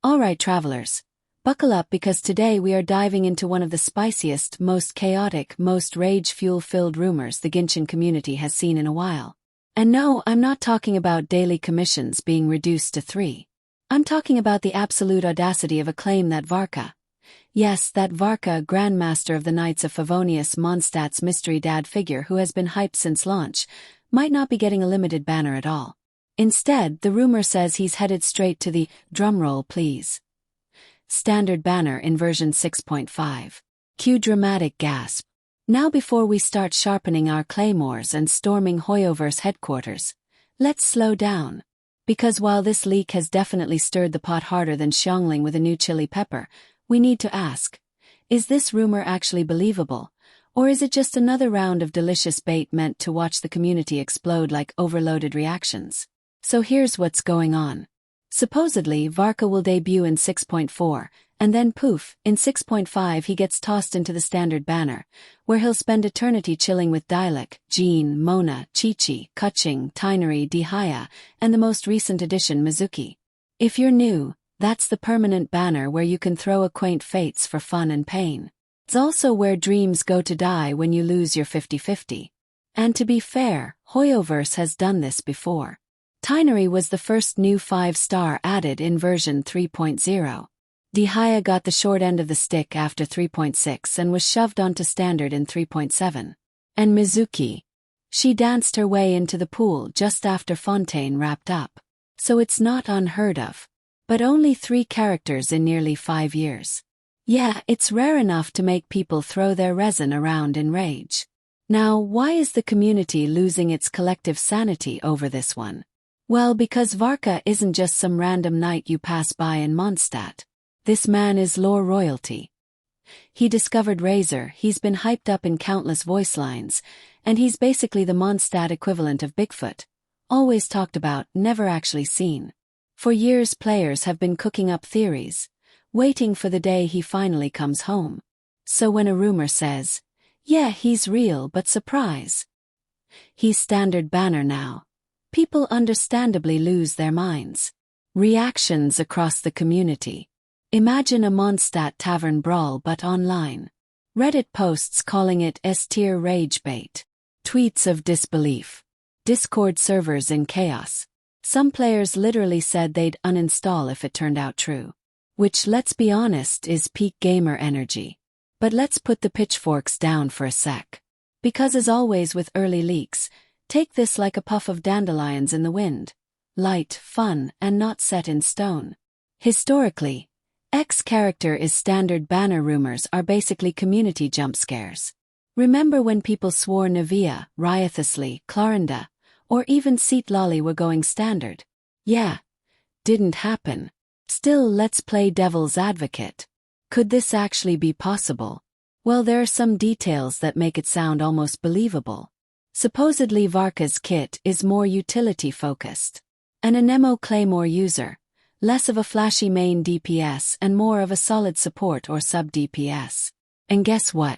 Alright travelers, buckle up because today we are diving into one of the spiciest, most chaotic, most rage-fuel-filled rumors the Genshin community has seen in a while. And no, I'm not talking about daily commissions being reduced to 3. I'm talking about the absolute audacity of a claim that Varka, yes, that Varka, Grandmaster of the Knights of Favonius Mondstadt's mystery dad figure who has been hyped since launch, might not be getting a limited banner at all. Instead, the rumor says he's headed straight to the, drumroll please, standard banner in version 6.5. Cue dramatic gasp. Now before we start sharpening our claymores and storming Hoyoverse headquarters, let's slow down. Because while this leak has definitely stirred the pot harder than Xiangling with a new chili pepper, we need to ask, is this rumor actually believable? Or is it just another round of delicious bait meant to watch the community explode like overloaded reactions? So here's what's going on. Supposedly, Varka will debut in 6.4, and then poof, in 6.5 he gets tossed into the standard banner, where he'll spend eternity chilling with Dialek, Jean, Mona, Chi-Chi, Kuching, Tighnari, Dehya, and the most recent addition Mizuki. If you're new, that's the permanent banner where you can throw a quaint fates for fun and pain. It's also where dreams go to die when you lose your 50-50. And to be fair, Hoyoverse has done this before. Tighnari was the first new 5-star added in version 3.0. Dehya got the short end of the stick after 3.6 and was shoved onto standard in 3.7. And Mizuki, she danced her way into the pool just after Fontaine wrapped up. So it's not unheard of. But only 3 characters in nearly 5 years. Yeah, it's rare enough to make people throw their resin around in rage. Now, why is the community losing its collective sanity over this one? Well, because Varka isn't just some random knight you pass by in Mondstadt. This man is lore royalty. He discovered Razor, he's been hyped up in countless voice lines, and he's basically the Mondstadt equivalent of Bigfoot. Always talked about, never actually seen. For years players have been cooking up theories, waiting for the day he finally comes home. So when a rumor says, yeah, he's real but surprise, he's standard banner now, people understandably lose their minds. Reactions across the community. Imagine a Mondstadt tavern brawl but online. Reddit posts calling it S-tier rage bait. Tweets of disbelief. Discord servers in chaos. Some players literally said they'd uninstall if it turned out true. Which, let's be honest, is peak gamer energy. But let's put the pitchforks down for a sec. Because as always with early leaks, take this like a puff of dandelions in the wind. Light, fun, and not set in stone. Historically, X character is standard banner rumors are basically community jump scares. Remember when people swore Navia, Riotously, Clorinda, or even Seat Lolly were going standard? Yeah. Didn't happen. Still, let's play devil's advocate. Could this actually be possible? Well, there are some details that make it sound almost believable. Supposedly Varka's kit is more utility-focused. An Anemo Claymore user, less of a flashy main DPS and more of a solid support or sub-DPS. And guess what?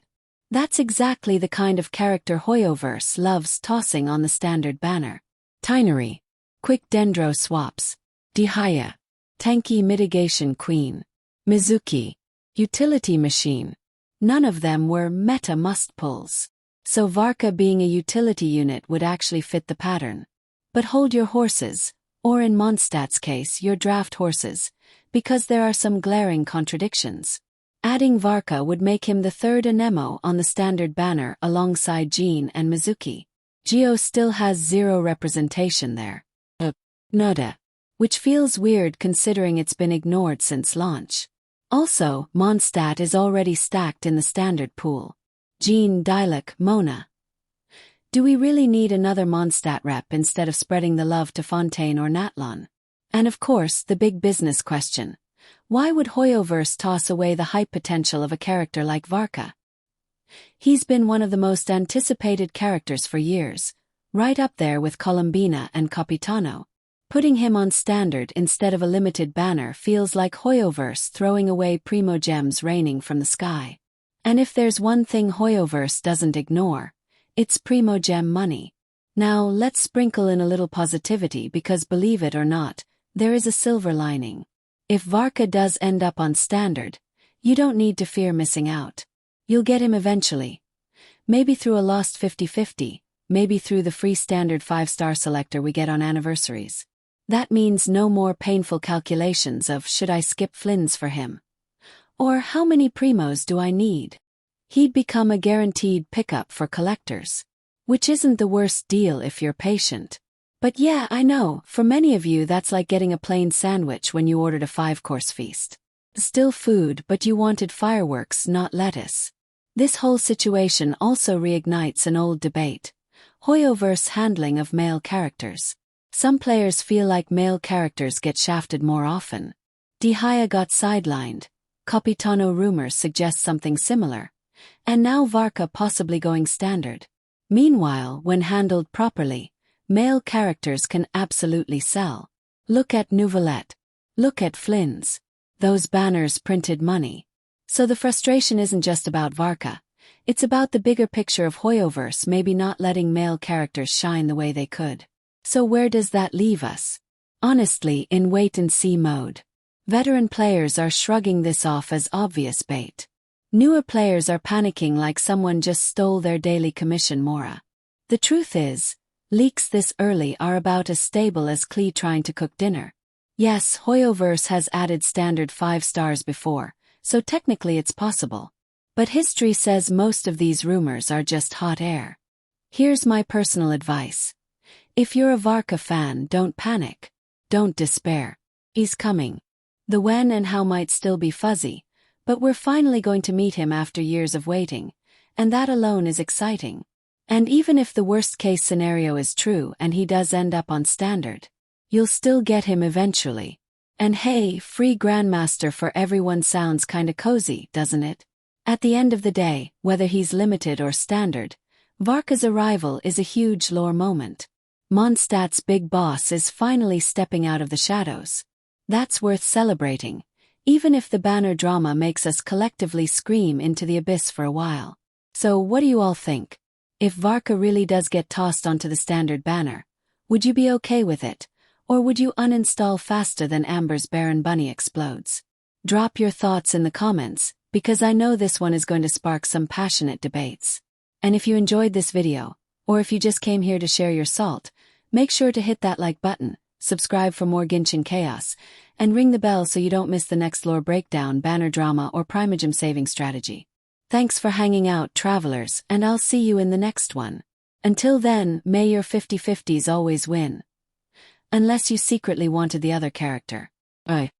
That's exactly the kind of character Hoyoverse loves tossing on the standard banner. Tighnari, quick dendro swaps. Dehya, tanky mitigation queen. Mizuki, utility machine. None of them were meta must-pulls. So Varka being a utility unit would actually fit the pattern. But hold your horses, or in Mondstadt's case your draft horses, because there are some glaring contradictions. Adding Varka would make him the 3rd Anemo on the standard banner alongside Jean and Mizuki. Geo still has 0 representation there. Nada. Which feels weird considering it's been ignored since launch. Also, Mondstadt is already stacked in the standard pool. Jean, Dialek, Mona. Do we really need another Mondstadt rep instead of spreading the love to Fontaine or Natlon? And of course, the big business question. Why would Hoyoverse toss away the hype potential of a character like Varka? He's been one of the most anticipated characters for years, right up there with Columbina and Capitano. Putting him on standard instead of a limited banner feels like Hoyoverse throwing away primo gems raining from the sky. And if there's one thing Hoyoverse doesn't ignore, it's primo gem money. Now let's sprinkle in a little positivity because believe it or not, there is a silver lining. If Varka does end up on standard, you don't need to fear missing out. You'll get him eventually. Maybe through a lost 50-50, maybe through the free standard 5-star selector we get on anniversaries. That means no more painful calculations of should I skip Flynn's for him? Or how many primos do I need? He'd become a guaranteed pickup for collectors. Which isn't the worst deal if you're patient. But yeah, I know, for many of you that's like getting a plain sandwich when you ordered a 5-course feast. Still food, but you wanted fireworks, not lettuce. This whole situation also reignites an old debate. Hoyoverse handling of male characters. Some players feel like male characters get shafted more often. Dehya got sidelined. Capitano rumors suggest something similar. And now Varka possibly going standard. Meanwhile, when handled properly, male characters can absolutely sell. Look at Nouvellette. Look at Flynn's. Those banners printed money. So the frustration isn't just about Varka. It's about the bigger picture of Hoyoverse maybe not letting male characters shine the way they could. So where does that leave us? Honestly, in wait-and-see mode. Veteran players are shrugging this off as obvious bait. Newer players are panicking like someone just stole their daily commission mora. The truth is, leaks this early are about as stable as Klee trying to cook dinner. Yes, Hoyoverse has added standard 5 stars before, so technically it's possible. But history says most of these rumors are just hot air. Here's my personal advice. If you're a Varka fan, don't panic. Don't despair. He's coming. The when and how might still be fuzzy, but we're finally going to meet him after years of waiting, and that alone is exciting. And even if the worst-case scenario is true and he does end up on standard, you'll still get him eventually. And hey, free Grandmaster for everyone sounds kinda cozy, doesn't it? At the end of the day, whether he's limited or standard, Varka's arrival is a huge lore moment. Mondstadt's big boss is finally stepping out of the shadows. That's worth celebrating, even if the banner drama makes us collectively scream into the abyss for a while. So what do you all think? If Varka really does get tossed onto the standard banner, would you be okay with it? Or would you uninstall faster than Amber's Baron Bunny explodes? Drop your thoughts in the comments, because I know this one is going to spark some passionate debates. And if you enjoyed this video, or if you just came here to share your salt, make sure to hit that like button, subscribe for more Genshin chaos, and ring the bell so you don't miss the next lore breakdown, banner drama, or primogem saving strategy. Thanks for hanging out, travelers, and I'll see you in the next one. Until then, may your 50-50s always win. Unless you secretly wanted the other character. Bye.